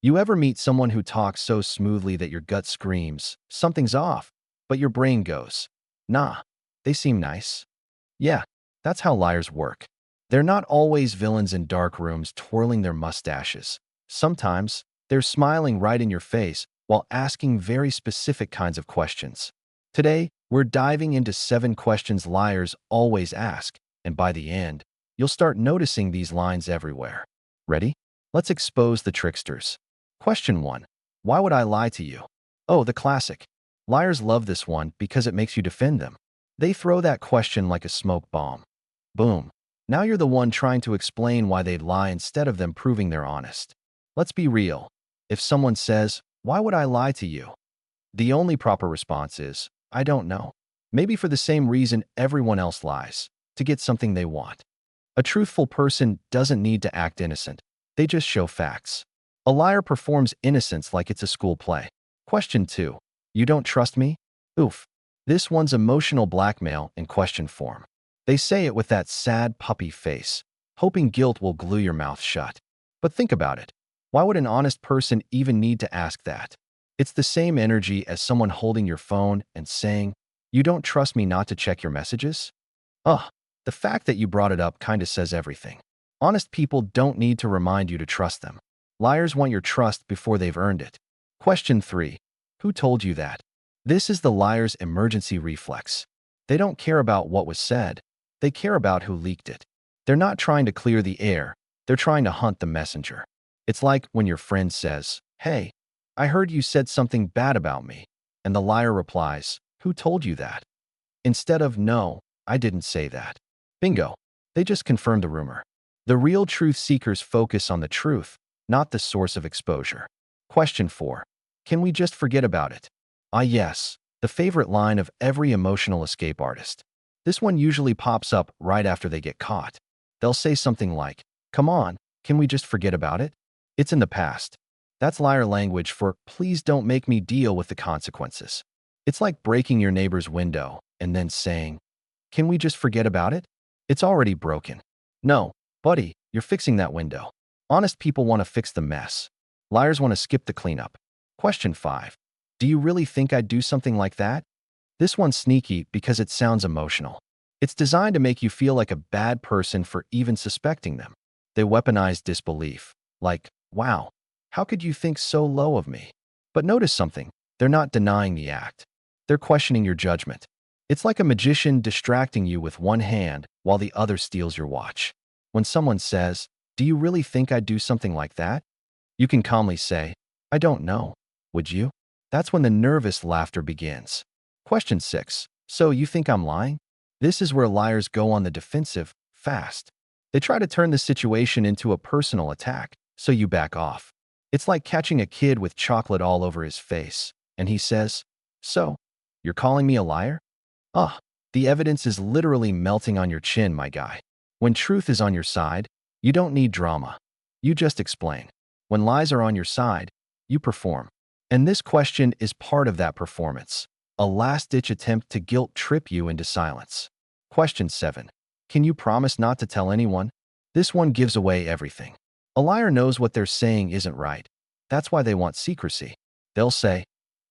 You ever meet someone who talks so smoothly that your gut screams, something's off, but your brain goes, nah, they seem nice? Yeah, that's how liars work. They're not always villains in dark rooms twirling their mustaches. Sometimes, they're smiling right in your face while asking very specific kinds of questions. Today, we're diving into 7 questions liars always ask, and by the end, you'll start noticing these lines everywhere. Ready? Let's expose the tricksters. Question 1. Why would I lie to you? Oh, the classic. Liars love this one because it makes you defend them. They throw that question like a smoke bomb. Boom. Now you're the one trying to explain why they'd lie instead of them proving they're honest. Let's be real. If someone says, "Why would I lie to you?" the only proper response is, "I don't know." Maybe for the same reason everyone else lies, to get something they want. A truthful person doesn't need to act innocent. They just show facts. A liar performs innocence like it's a school play. Question 2. You don't trust me? Oof. This one's emotional blackmail in question form. They say it with that sad puppy face, hoping guilt will glue your mouth shut. But think about it. Why would an honest person even need to ask that? It's the same energy as someone holding your phone and saying, "You don't trust me not to check your messages?" Ugh, the fact that you brought it up kinda says everything. Honest people don't need to remind you to trust them. Liars want your trust before they've earned it. Question 3. Who told you that? This is the liar's emergency reflex. They don't care about what was said. They care about who leaked it. They're not trying to clear the air. They're trying to hunt the messenger. It's like when your friend says, "Hey, I heard you said something bad about me." And the liar replies, "Who told you that?" Instead of, "No, I didn't say that." Bingo. They just confirmed the rumor. The real truth seekers focus on the truth, not the source of exposure. Question 4. Can we just forget about it? Ah, yes, the favorite line of every emotional escape artist. This one usually pops up right after they get caught. They'll say something like, "Come on, can we just forget about it? It's in the past." That's liar language for, "Please don't make me deal with the consequences." It's like breaking your neighbor's window and then saying, "Can we just forget about it? It's already broken." No, buddy, you're fixing that window. Honest people want to fix the mess. Liars want to skip the cleanup. Question 5. Do you really think I'd do something like that? This one's sneaky because it sounds emotional. It's designed to make you feel like a bad person for even suspecting them. They weaponize disbelief. Like, "Wow, how could you think so low of me?" But notice something. They're not denying the act. They're questioning your judgment. It's like a magician distracting you with one hand while the other steals your watch. When someone says, "Do you really think I'd do something like that?" you can calmly say, "I don't know. Would you?" That's when the nervous laughter begins. Question 6. So you think I'm lying? This is where liars go on the defensive fast. They try to turn the situation into a personal attack, so you back off. It's like catching a kid with chocolate all over his face, and he says, "So, you're calling me a liar?" Ah, the evidence is literally melting on your chin, my guy. When truth is on your side, you don't need drama. You just explain. When lies are on your side, you perform. And this question is part of that performance, a last-ditch attempt to guilt trip you into silence. Question 7. Can you promise not to tell anyone? This one gives away everything. A liar knows what they're saying isn't right. That's why they want secrecy. They'll say,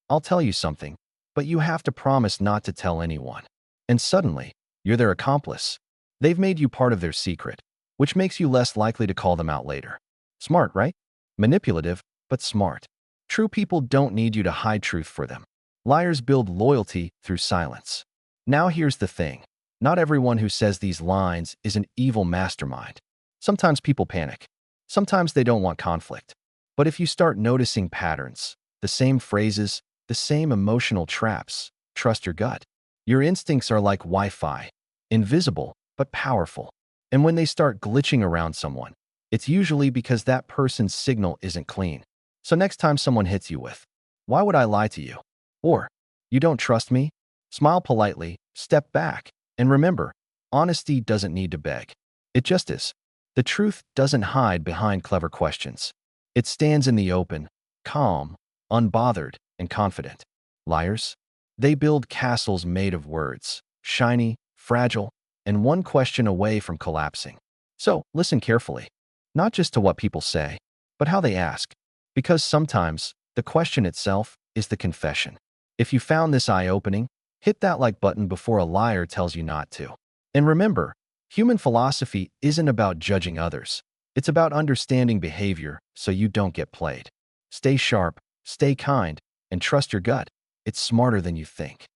"I'll tell you something, but you have to promise not to tell anyone." And suddenly, you're their accomplice. They've made you part of their secret, which makes you less likely to call them out later. Smart, right? Manipulative, but smart. True people don't need you to hide truth for them. Liars build loyalty through silence. Now here's the thing. Not everyone who says these lines is an evil mastermind. Sometimes people panic. Sometimes they don't want conflict. But if you start noticing patterns, the same phrases, the same emotional traps, trust your gut. Your instincts are like Wi-Fi, invisible but powerful. And when they start glitching around someone, it's usually because that person's signal isn't clean. So next time someone hits you with, "Why would I lie to you?" or "You don't trust me?" smile politely, step back, and remember, honesty doesn't need to beg. It just is. The truth doesn't hide behind clever questions. It stands in the open, calm, unbothered, and confident. Liars? They build castles made of words, shiny, fragile, and one question away from collapsing. So listen carefully, not just to what people say, but how they ask. Because sometimes the question itself is the confession. If you found this eye-opening, hit that like button before a liar tells you not to. And remember, human philosophy isn't about judging others. It's about understanding behavior so you don't get played. Stay sharp, stay kind, and trust your gut. It's smarter than you think.